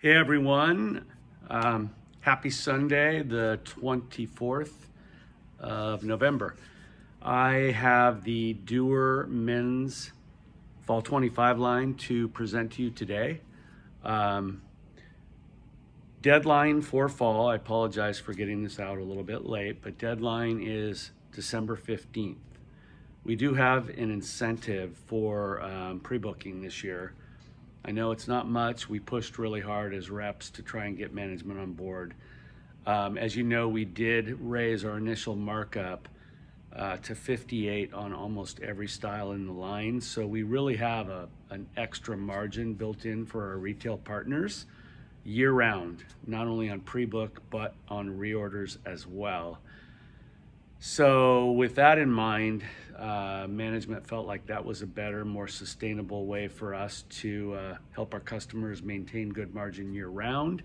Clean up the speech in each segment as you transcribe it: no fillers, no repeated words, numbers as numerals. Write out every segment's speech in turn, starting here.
Hey everyone, happy Sunday, the 24th of November. I have the Duer men's fall 25 line to present to you today. Deadline for fall, I apologize for getting this out a little bit late, but deadline is December 15th. We do have an incentive for pre-booking this year. I know it's not much. We pushed really hard as reps to try and get management on board. As you know, we did raise our initial markup to 58 on almost every style in the line. So we really have an extra margin built in for our retail partners year round, not only on pre-book, but on reorders as well. So with that in mind, management felt like that was a better, more sustainable way for us to help our customers maintain good margin year round.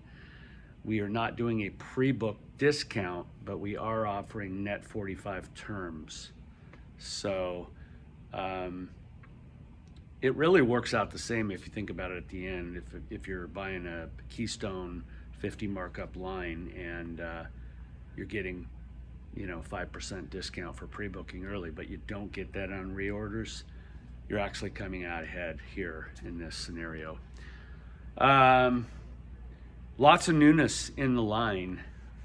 We are not doing a pre-book discount, but we are offering net 45 terms. So it really works out the same if you think about it at the end. If you're buying a Keystone 50 markup line and you're getting 5% discount for pre-booking early, but you don't get that on reorders, you're actually coming out ahead here in this scenario. Lots of newness in the line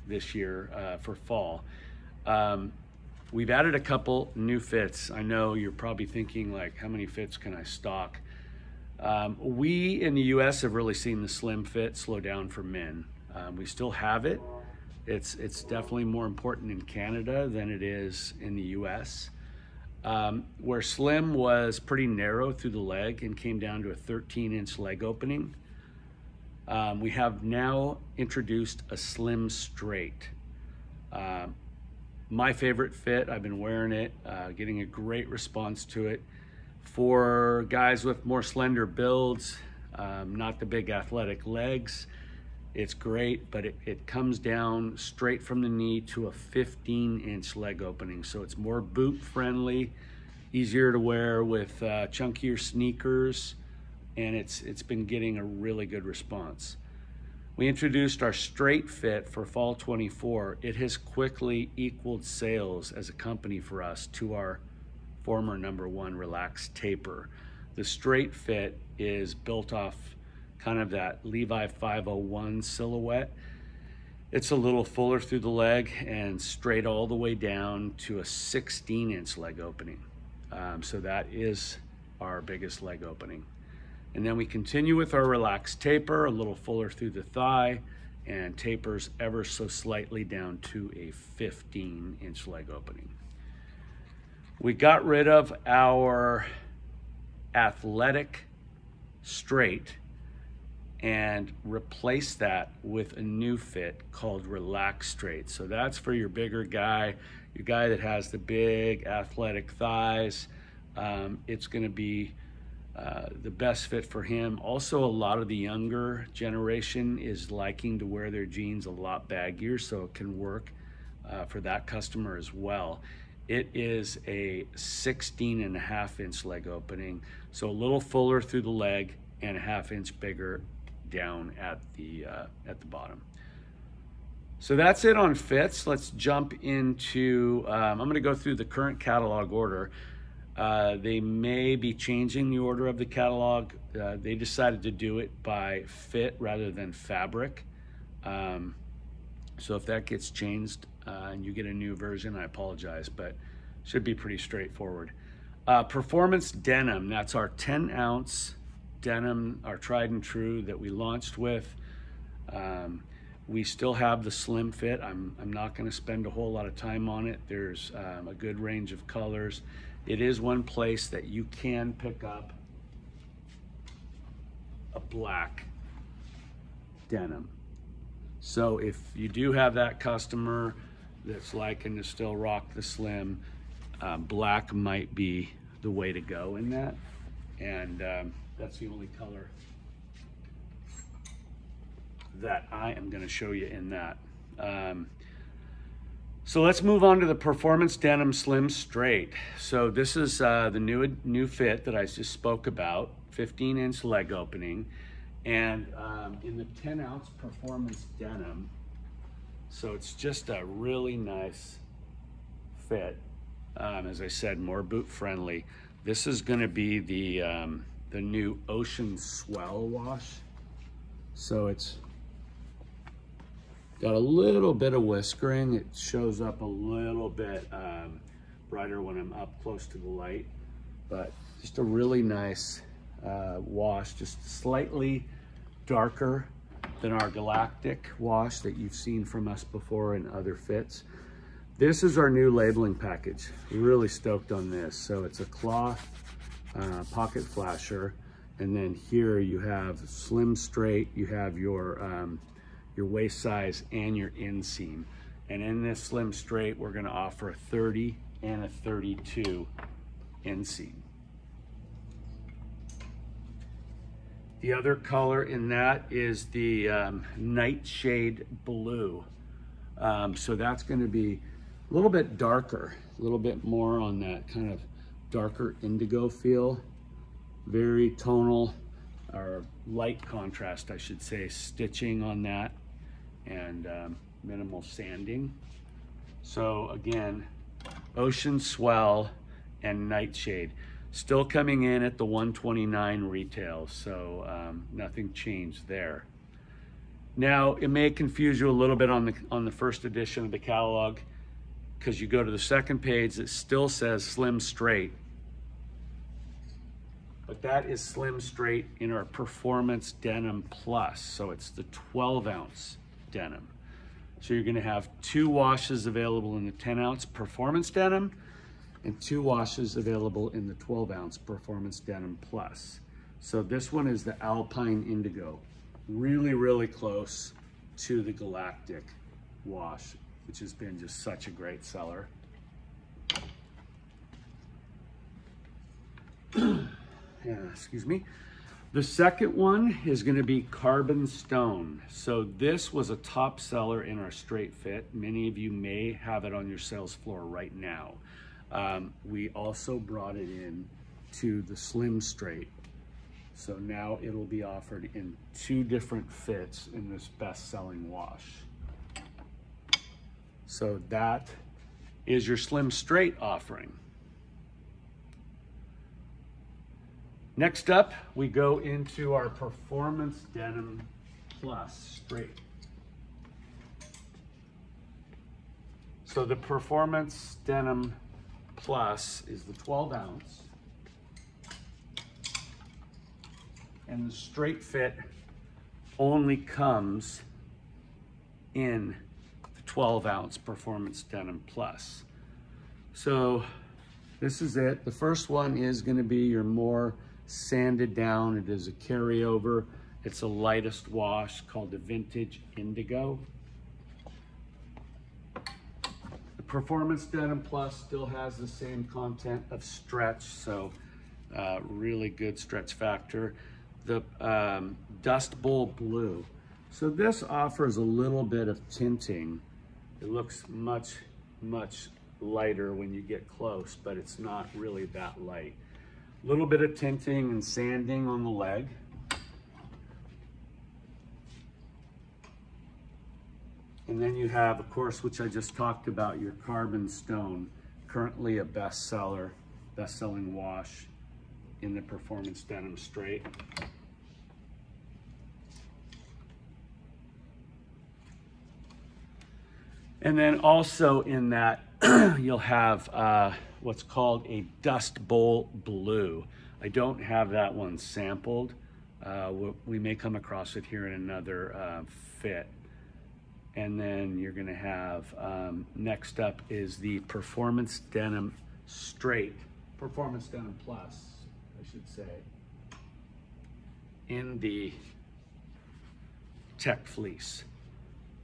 this year for fall. We've added a couple new fits. I know you're probably thinking, like, how many fits can I stock? We in the US have really seen the slim fit slow down for men. We still have it. It's definitely more important in Canada than it is in the US. Where slim was pretty narrow through the leg and came down to a 13-inch leg opening, we have now introduced a slim straight. My favorite fit, I've been wearing it, getting a great response to it. For guys with more slender builds, not the big athletic legs, it's great, but it comes down straight from the knee to a 15-inch leg opening. So it's more boot friendly, easier to wear with chunkier sneakers, and it's been getting a really good response. We introduced our straight fit for fall 24. It has quickly equaled sales as a company for us to our former #1 relaxed taper. The straight fit is built off kind of that Levi 501 silhouette. It's a little fuller through the leg and straight all the way down to a 16-inch leg opening. So that is our biggest leg opening. And then we continue with our relaxed taper, a little fuller through the thigh, and tapers ever so slightly down to a 15-inch leg opening. We got rid of our athletic straight and replace that with a new fit called relaxed straight. So that's for your bigger guy, your guy that has the big athletic thighs. It's going to be the best fit for him. Also, a lot of the younger generation is liking to wear their jeans a lot baggier, so it can work for that customer as well. It is a 16.5-inch leg opening, so a little fuller through the leg and a 1/2 inch bigger down at the bottom. So that's it on fits. Let's jump into, I'm gonna go through the current catalog order. They may be changing the order of the catalog. They decided to do it by fit rather than fabric. So if that gets changed and you get a new version, I apologize, but should be pretty straightforward. Performance denim, that's our 10-ounce denim, our tried and true that we launched with. We still have the slim fit. I'm not going to spend a whole lot of time on it. There's a good range of colors. It is one place that you can pick up a black denim. So if you do have that customer that's liking to still rock the slim, black might be the way to go in that. And that's the only color that I am going to show you in that. So let's move on to the Performance Denim Slim Straight. So this is the new fit that I just spoke about, 15-inch leg opening. And in the 10-ounce performance denim, so it's just a really nice fit. As I said, more boot friendly. This is going to be the new Ocean Swell wash. So it's got a little bit of whiskering. It shows up a little bit brighter when I'm up close to the light, but just a really nice wash, just slightly darker than our Galactic wash that you've seen from us before in other fits. This is our new labeling package. Really stoked on this. So it's a cloth pocket flasher, and then here you have slim straight, you have your waist size and your inseam. And in this slim straight, we're gonna offer a 30 and a 32 inseam. The other color in that is the Nightshade Blue. So that's gonna be a little bit darker, a little bit more on that kind of darker indigo feel. Very tonal, or light contrast, I should say, stitching on that, and minimal sanding. So again, Ocean Swell and Nightshade. Still coming in at the $129 retail, so nothing changed there. Now, it may confuse you a little bit on the first edition of the catalog, because you go to the second page, it still says Slim Straight. But that is Slim Straight in our Performance Denim Plus, so it's the 12-ounce denim. So you're gonna have 2 washes available in the 10-ounce Performance Denim, and 2 washes available in the 12-ounce Performance Denim Plus. So this one is the Alpine Indigo. Really, really close to the Galactic wash, which has been just such a great seller. Yeah, excuse me. The second one is gonna be Carbon Stone. So this was a top seller in our straight fit. Many of you may have it on your sales floor right now. We also brought it in to the Slim Straight. So now it'll be offered in 2 different fits in this best-selling wash. So that is your Slim Straight offering. Next up, we go into our Performance Denim Plus Straight. So the Performance Denim Plus is the 12-ounce, and the straight fit only comes in the 12-ounce Performance Denim Plus. So this is it. The first one is going to be your more sanded down. It is a carryover. It's a lightest wash called the Vintage Indigo. The Performance Denim Plus still has the same content of stretch, so really good stretch factor. The Dust Bowl Blue. So this offers a little bit of tinting. It looks much, much lighter when you get close, but it's not really that light. A little bit of tinting and sanding on the leg. And then you have, of course, which I just talked about, your Carbon Stone, currently a bestseller, best-selling wash in the Performance Denim Straight. And then also in that, you'll have what's called a Dust Bowl Blue. I don't have that one sampled. We may come across it here in another fit. And then you're gonna have, next up is the Performance Denim Straight, Performance Denim Plus, I should say, in the Tech Fleece.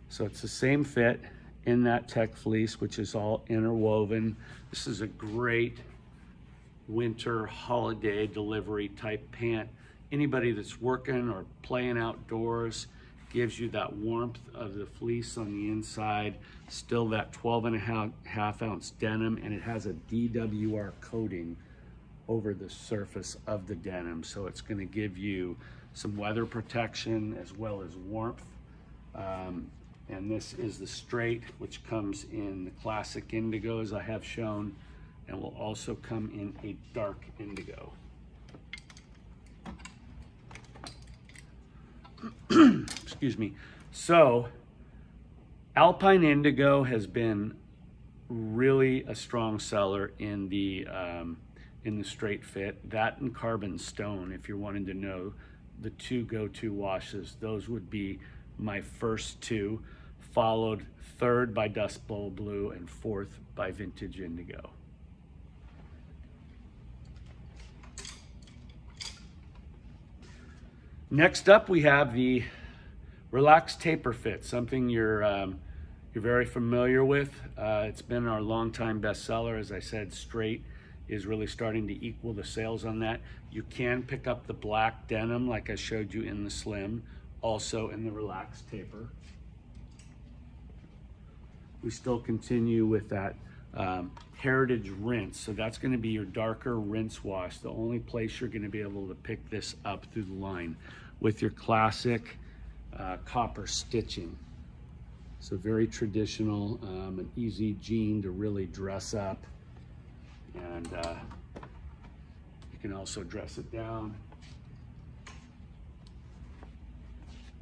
So it's the same fit in that Tech Fleece, which is all interwoven. This is a great winter holiday delivery type pant. Anybody that's working or playing outdoors, gives you that warmth of the fleece on the inside, still that 12.5 ounce denim, and it has a DWR coating over the surface of the denim. So it's gonna give you some weather protection as well as warmth. And this is the straight, which comes in the classic indigo as I have shown, and will also come in a dark indigo. Excuse me. So Alpine Indigo has been really a strong seller in the straight fit. That and Carbon Stone, if you're wanting to know the two go-to washes, those would be my first two, followed third by Dust Bowl Blue and fourth by Vintage Indigo. Next up, we have the Relaxed Taper Fit, something you're very familiar with. It's been our longtime bestseller. As I said, straight is really starting to equal the sales on that. You can pick up the black denim like I showed you in the slim, also in the Relaxed Taper. We still continue with that Heritage Rinse. So that's gonna be your darker rinse wash. The only place you're gonna be able to pick this up through the line with your classic copper stitching. So very traditional, an easy jean to really dress up. And you can also dress it down.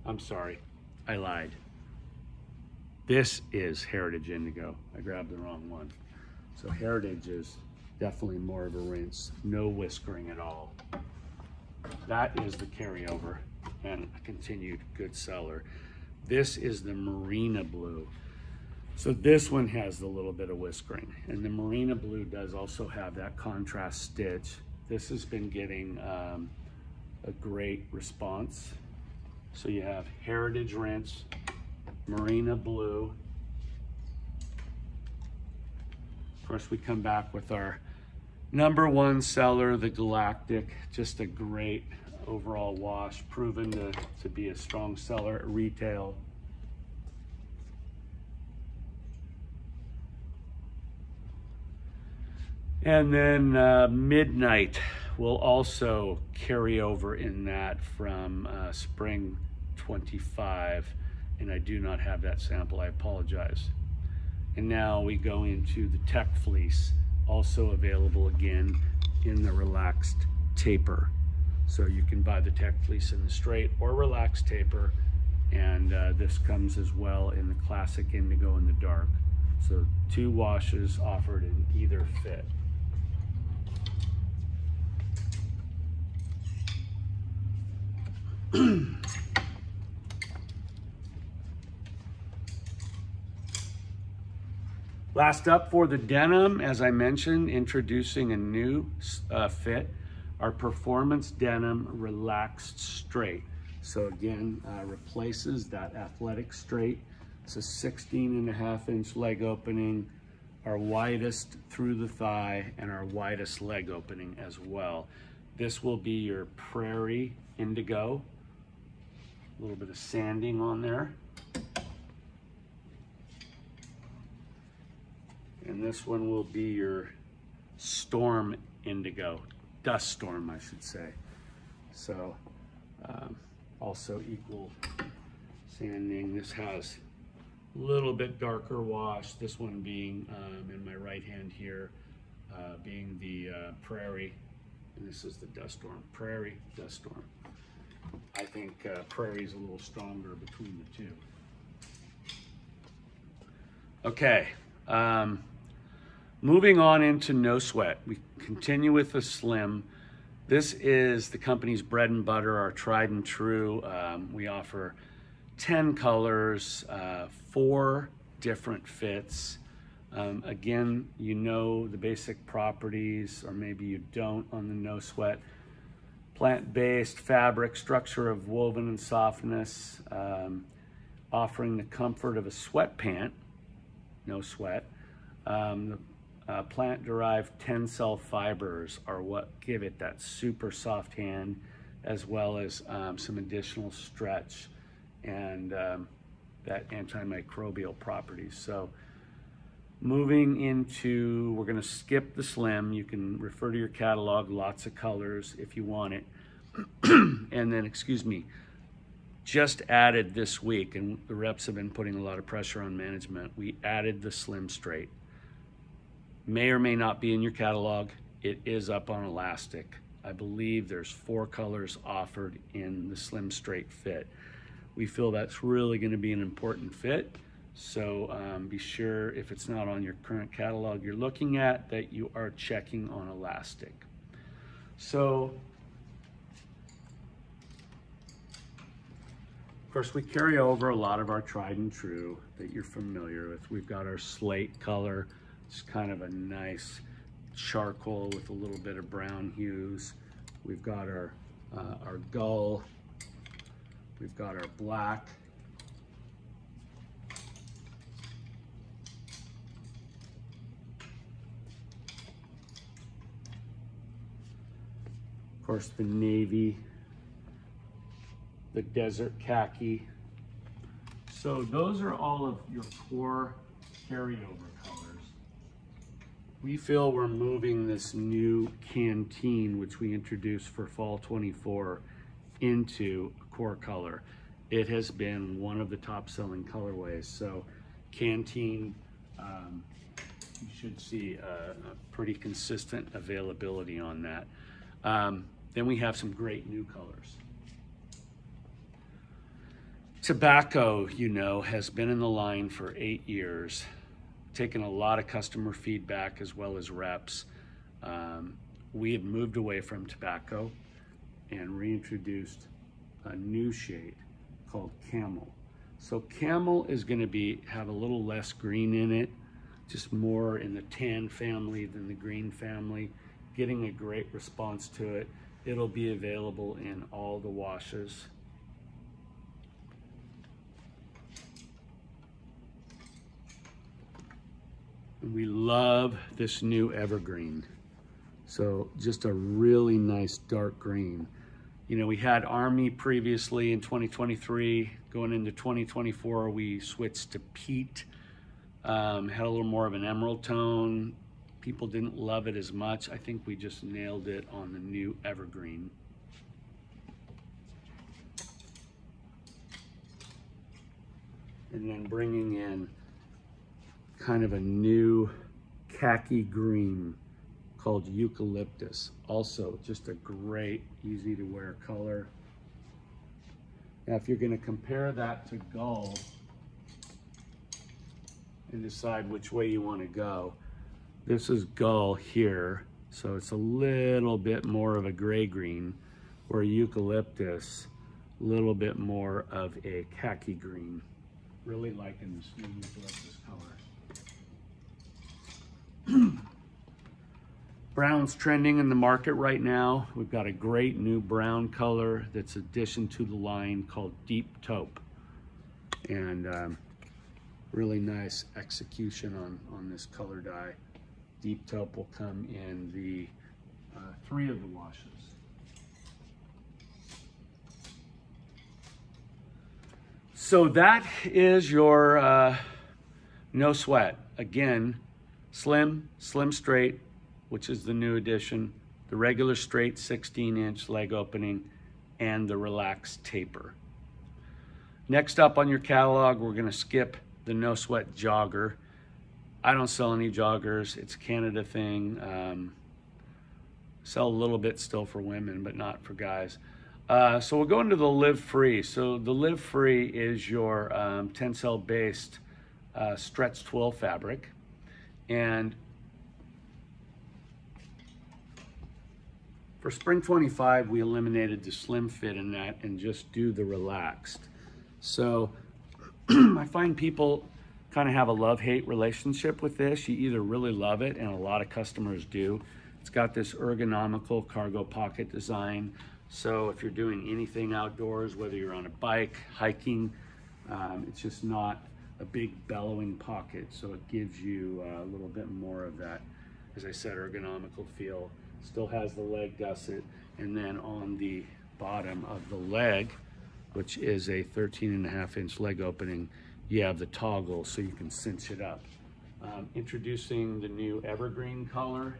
I'm sorry, I lied. This is Heritage Indigo. I grabbed the wrong one. So Heritage is definitely more of a rinse, no whiskering at all. That is the carryover and a continued good seller. This is the Marina Blue. So this one has a little bit of whiskering, and the Marina Blue does also have that contrast stitch. This has been getting a great response. So you have Heritage Rinse, Marina Blue. Of course, we come back with our #1 seller, the Galactic. Just a great overall wash, proven to be a strong seller at retail. And then Midnight will also carry over in that from spring 25. And I do not have that sample, I apologize. And now we go into the Tech Fleece, also available again in the Relaxed Taper. So you can buy the Tech Fleece in the straight or Relaxed Taper. And this comes as well in the classic indigo and the dark. So 2 washes offered in either fit. Last up for the denim, as I mentioned, introducing a new fit, our Performance Denim Relaxed Straight. So again, replaces that athletic straight. It's a 16.5-inch leg opening, our widest through the thigh, and our widest leg opening as well. This will be your Prairie Indigo. A little bit of sanding on there. And this one will be your Storm Indigo, Dust Storm, I should say. So also equal sanding. This has a little bit darker wash. This one being in my right hand here, being the Prairie, and this is the Dust Storm. Prairie, Dust Storm. I think Prairie is a little stronger between the two. Okay. Moving on into No Sweat, we continue with the Slim. This is the company's bread and butter, our tried and true. We offer 10 colors, 4 different fits. Again, you know the basic properties, or maybe you don't on the No Sweat. Plant-based fabric, structure of woven and softness, offering the comfort of a sweat pant, no sweat. Plant-derived tensile fibers are what give it that super soft hand, as well as some additional stretch and that antimicrobial properties. So moving into, we're gonna skip the Slim. You can refer to your catalog, lots of colors if you want it. And then, excuse me, just added this week, and the reps have been putting a lot of pressure on management, we added the Slim Straight. May or may not be in your catalog. It is up on elastic. I believe there's 4 colors offered in the Slim Straight fit. We feel that's really going to be an important fit. So be sure, if it's not on your current catalog you're looking at, that you are checking on elastic. So, of course, we carry over a lot of our tried and true that you're familiar with. We've got our slate color. It's kind of a nice charcoal with a little bit of brown hues. We've got our gull. We've got our black. Of course, the navy, the desert khaki. So those are all of your core carryover colors. We feel we're moving this new Canteen, which we introduced for fall 24, into a core color. It has been one of the top selling colorways. So Canteen, you should see a pretty consistent availability on that. Then we have some great new colors. Tobacco, you know, has been in the line for 8 years, taken a lot of customer feedback as well as reps. We have moved away from tobacco and reintroduced a new shade called Camel. So Camel is going to have a little less green in it, just more in the tan family than the green family, getting a great response to it. It'll be available in all the washes. We love this new evergreen. So just a really nice dark green. You know, we had Army previously in 2023. Going into 2024, we switched to peat. Had a little more of an emerald tone. People didn't love it as much. I think we just nailed it on the new evergreen. And then bringing in kind of a new khaki green called Eucalyptus. Also just a great, easy to wear color. Now if you're going to compare that to Gull and decide which way you want to go, this is Gull here, so it's a little bit more of a gray green, where Eucalyptus, a little bit more of a khaki green. Really liking this new Eucalyptus color. Brown's trending in the market right now. We've got a great new brown color that's addition to the line called Deep Taupe. And really nice execution on this color dye. Deep Taupe will come in the 3 of the washes. So that is your no sweat. Again, Slim Straight, which is the new edition, the regular straight 16-inch leg opening, and the relaxed taper. Next up on your catalog, we're gonna skip the no sweat jogger. I don't sell any joggers. It's a Canada thing. Sell a little bit still for women, but not for guys. So we'll go into the Live Free. So the Live Free is your Tencel based stretch twill fabric. And for spring 25, we eliminated the slim fit in that and just do the relaxed. So I find people kind of have a love-hate relationship with this. You either really love it, and a lot of customers do. It's got this ergonomical cargo pocket design. So if you're doing anything outdoors, whether you're on a bike, hiking, it's just not a big bellowing pocket. So it gives you a little bit more of that, as I said, ergonomical feel. Still has the leg gusset. And then on the bottom of the leg, which is a 13.5-inch leg opening, you have the toggle so you can cinch it up. Introducing the new evergreen color.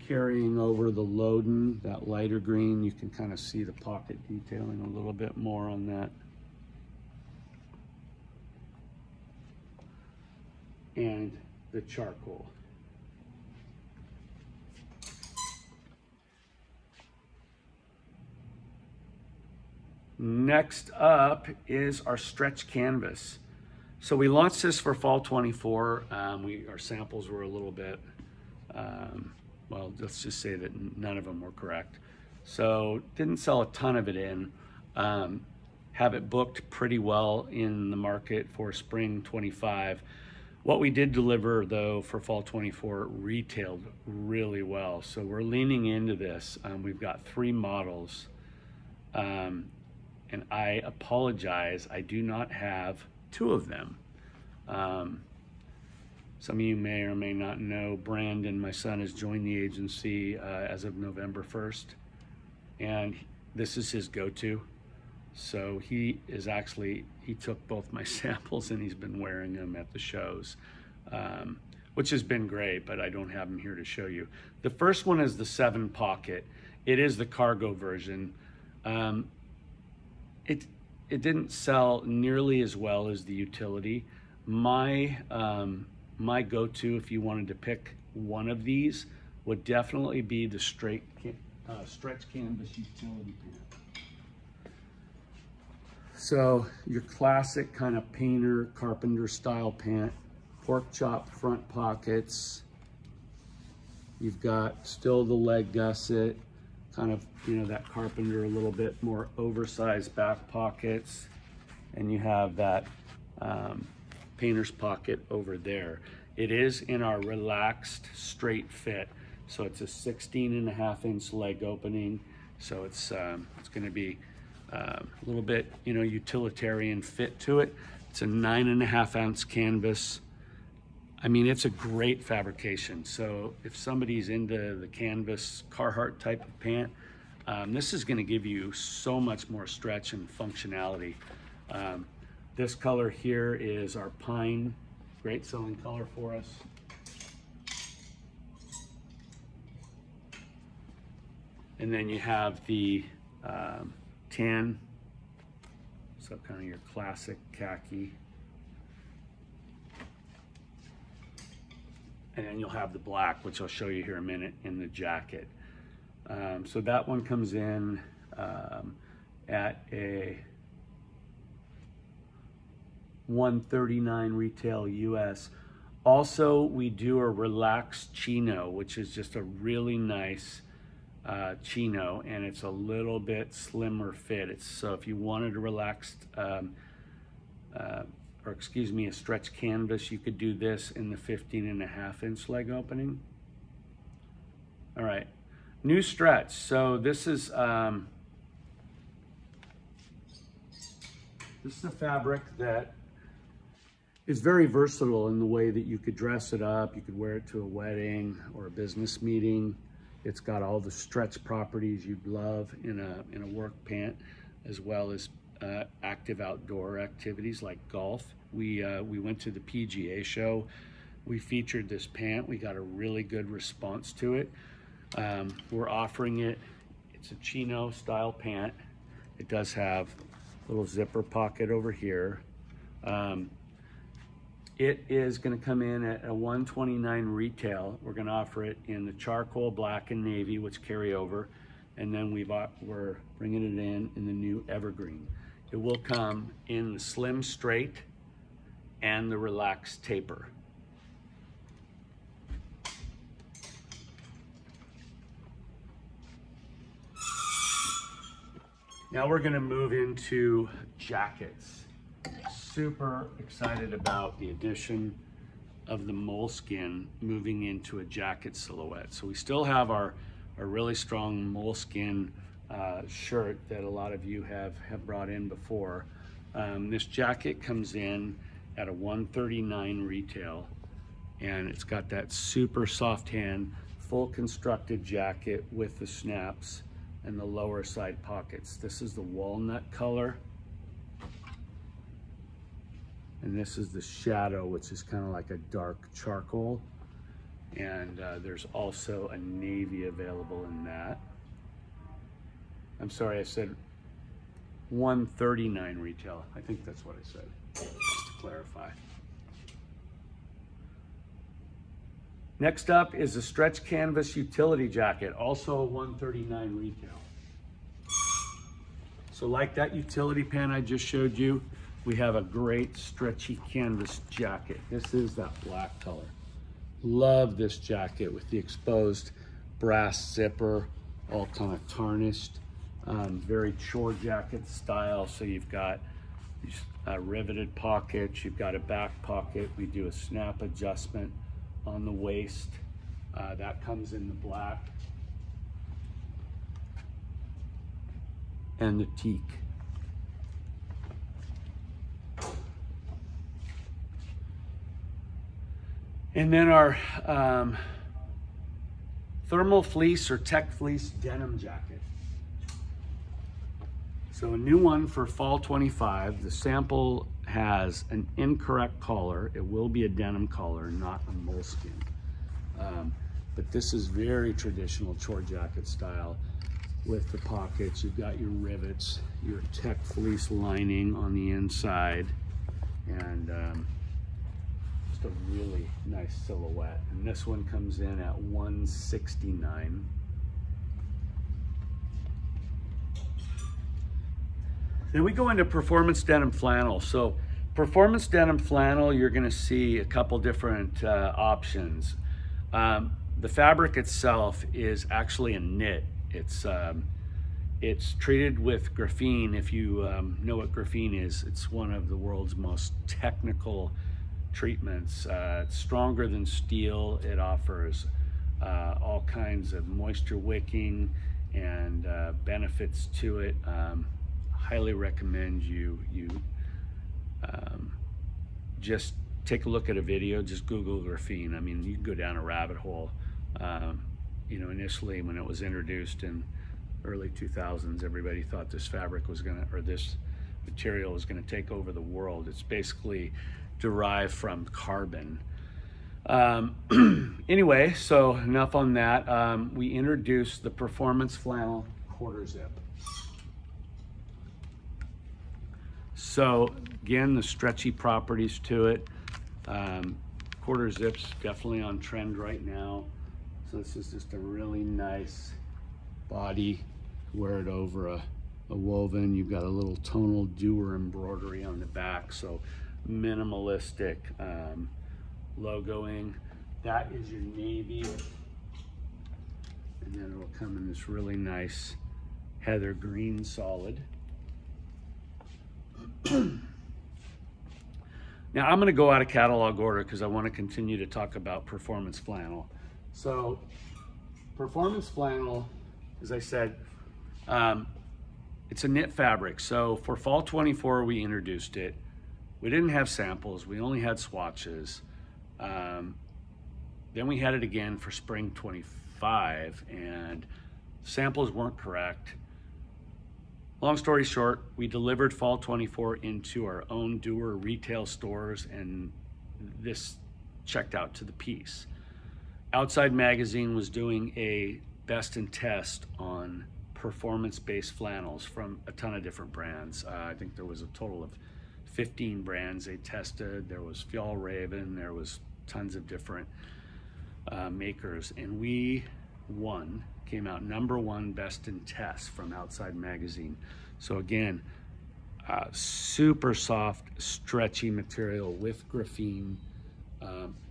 carrying over the Loden, that lighter green. You can kind of see the pocket detailing a little bit more on that. And the charcoal. Next up is our stretch canvas. So we launched this for fall 24. Our samples were a little bit, well, let's just say that none of them were correct. So didn't sell a ton of it in. Have it booked pretty well in the market for spring 25. What we did deliver though for fall 24 retailed really well. So we're leaning into this. We've got 3 models. And I apologize, I do not have 2 of them. Some of you may or may not know, Brandon, my son, has joined the agency as of November 1st. And this is his go-to. So he took both my samples and he's been wearing them at the shows, which has been great, but I don't have them here to show you. The first one is the 7 pocket. It is the cargo version. It didn't sell nearly as well as the utility. My go-to, if you wanted to pick one of these, would definitely be the stretch canvas utility pant. So your classic kind of painter, carpenter style pant, pork chop front pockets. You've got still the leg gusset, kind of, you know, that carpenter, a little bit more oversized back pockets. And you have that painter's pocket over there. It is in our relaxed straight fit. So it's a 16.5-inch leg opening. So it's going to be a little bit, you know, utilitarian fit to it. It's a 9.5-ounce canvas. I mean, it's a great fabrication. So if somebody's into the canvas Carhartt type of pant, this is going to give you so much more stretch and functionality. This color here is our pine, great selling color for us. And then you have the tan, so kind of your classic khaki. And then you'll have the black, which I'll show you here in a minute, in the jacket. So that one comes in at a $139 retail US. Also, we do a relaxed chino, which is just a really nice chino, and it's a little bit slimmer fit. So if you wanted a relaxed, a stretch canvas, you could do this in the 15.5-inch leg opening. All right, new stretch. So this is a fabric that is very versatile in the way that you could dress it up. You could wear it to a wedding or a business meeting. It's got all the stretch properties you'd love in a work pant, as well as active outdoor activities like golf. We went to the PGA show. We featured this pant. We got a really good response to it. We're offering it. It's a chino style pant. It does have a little zipper pocket over here. It is going to come in at a $129 retail. We're going to offer it in the charcoal, black, and navy, which carry over. And then we're bringing it in the new evergreen. It will come in the slim straight and the relaxed taper. Now we're going to move into jackets. Super excited about the addition of the moleskin moving into a jacket silhouette. So we still have our really strong moleskin shirt that a lot of you have brought in before. This jacket comes in at a $139 retail, and it's got that super soft hand, full constructed jacket with the snaps and the lower side pockets. This is the walnut color. And this is the shadow, which is kind of like a dark charcoal. And there's also a navy available in that. I'm sorry, I said $139 retail. I think that's what I said, just to clarify. Next up is a stretch canvas utility jacket, also $139 retail. So like that utility pan I just showed you, we have a great stretchy canvas jacket. This is that black color. Love this jacket with the exposed brass zipper, all kind of tarnished. Very chore jacket style. So you've got these riveted pockets, you've got a back pocket. We do a snap adjustment on the waist. That comes in the black. And the teak. And then our thermal fleece or tech fleece denim jacket. So a new one for fall 25. The sample has an incorrect collar. It will be a denim collar, not a moleskin. But this is very traditional chore jacket style with the pockets. You've got your rivets, your tech fleece lining on the inside, and just a really nice silhouette. And this one comes in at $169. Then we go into performance denim flannel. So performance denim flannel, you're gonna see a couple different options. The fabric itself is actually a knit. It's treated with graphene. If you know what graphene is, it's one of the world's most technical treatments. It's stronger than steel. It offers all kinds of moisture wicking and benefits to it. Highly recommend you just take a look at a video, just Google graphene. I mean, you can go down a rabbit hole. You know, initially when it was introduced in early 2000s, everybody thought this fabric was gonna, or this material was gonna take over the world. It's basically derived from carbon. Anyway, so enough on that. We introduced the performance flannel quarter zip. So again, the stretchy properties to it. Quarter zips definitely on trend right now. So this is just a really nice body. Wear it over a woven. You've got a little tonal Duer embroidery on the back. So minimalistic logoing. That is your navy. And then it'll come in this really nice heather green solid. Now I'm going to go out of catalog order because I want to continue to talk about performance flannel. So performance flannel, as I said, it's a knit fabric. So for fall 24 we introduced it. We didn't have samples, we only had swatches. Then we had it again for spring 25 and samples weren't correct. Long story short, we delivered fall 24 into our own Duer retail stores, and this checked out to the piece. Outside Magazine was doing a best in test on performance-based flannels from a ton of different brands. I think there was a total of 15 brands they tested. There was Fjallraven, there was tons of different makers, and we won. Came out #1 best in test from Outside Magazine. So again, super soft, stretchy material with graphene,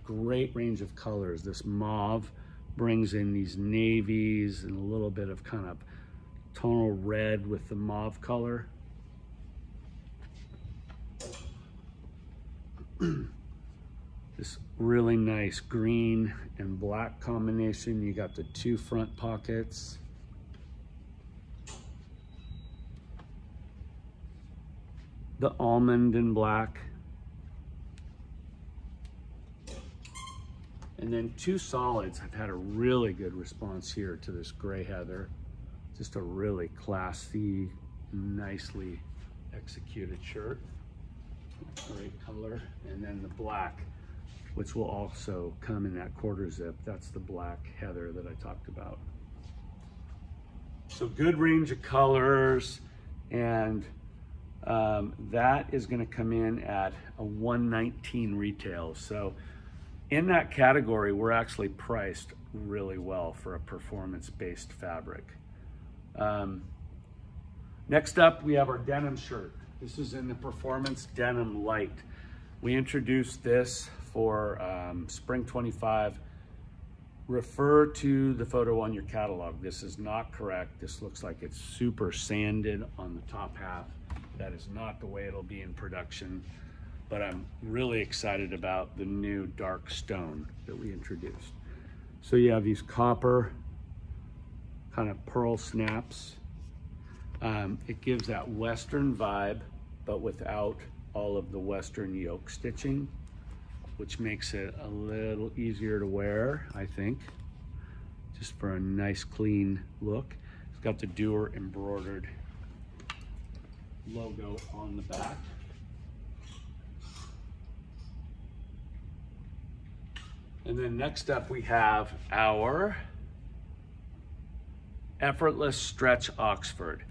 great range of colors. This mauve brings in these navies and a little bit of kind of tonal red with the mauve color. This really nice green and black combination. You got the two front pockets. The almond and black. And then two solids. I've had a really good response here to this gray heather. Just a really classy, nicely executed shirt. Great color. And then the black which will also come in that quarter zip. That's the black heather that I talked about. So good range of colors, and that is going to come in at a $119 retail. So in that category, we're actually priced really well for a performance-based fabric. Next up, we have our denim shirt. This is in the Performance Denim Light. We introduced this for Spring 25. Refer to the photo on your catalog. This is not correct. This looks like it's super sanded on the top half. That is not the way it'll be in production, but I'm really excited about the new dark stone that we introduced. So you have these copper kind of pearl snaps. It gives that Western vibe, but without all of the Western yoke stitching, which makes it a little easier to wear, I think, just for a nice clean look. It's got the Duer embroidered logo on the back. And then next up we have our Effortless Stretch Oxford.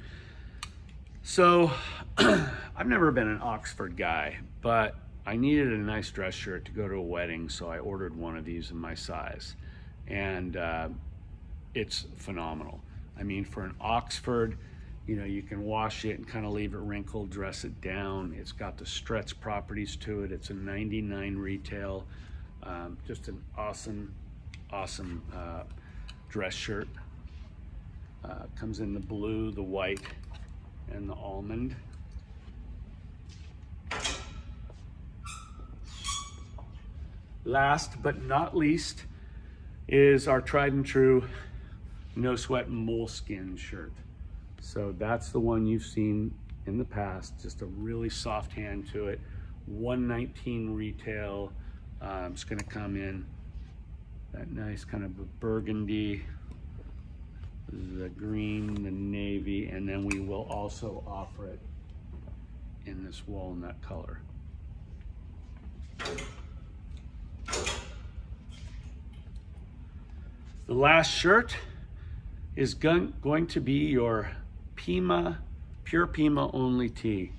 So I've never been an Oxford guy, but I needed a nice dress shirt to go to a wedding, so I ordered one of these in my size. And it's phenomenal. I mean, for an Oxford, you know, you can wash it and kind of leave it wrinkled, dress it down. It's got the stretch properties to it. It's a $99 retail. Just an awesome dress shirt. Comes in the blue, the white, and the almond. Last but not least is our tried and true No Sweat moleskin shirt. So that's the one you've seen in the past, just a really soft hand to it. $119 retail. It's gonna come in that nice kind of a burgundy, the green, the navy, and then we will also offer it in this walnut color. The last shirt is going to be your Pima, pure Pima only tee.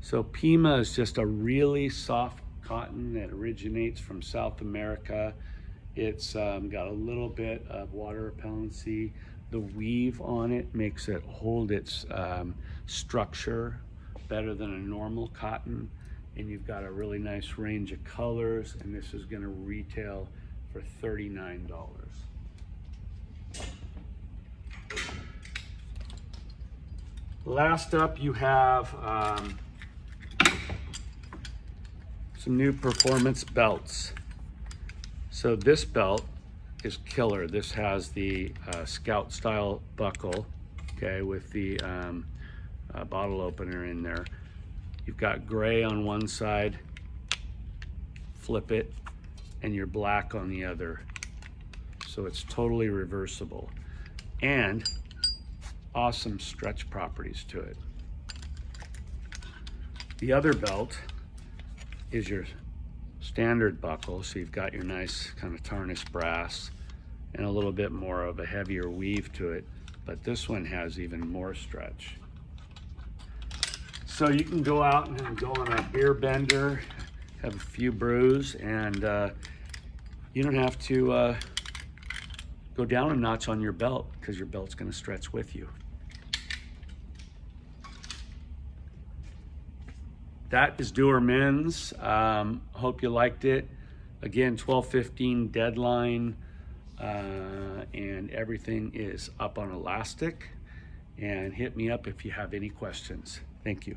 So Pima is just a really soft cotton that originates from South America. It's got a little bit of water repellency. The weave on it makes it hold its structure better than a normal cotton. And you've got a really nice range of colors, and this is gonna retail for $39. Last up, you have some new performance belts. So this belt is killer. This has the scout style buckle, okay, with the bottle opener in there. You've got gray on one side, flip it, and you're black on the other. So it's totally reversible. And awesome stretch properties to it. The other belt is your standard buckle. So you've got your nice kind of tarnished brass and a little bit more of a heavier weave to it. But this one has even more stretch. So you can go out and go on a beer bender, have a few brews, and you don't have to go down a notch on your belt because your belt's gonna stretch with you. That is Duer Men's. Hope you liked it. Again, 12/15 deadline, and everything is up on elastic. And hit me up if you have any questions. Thank you.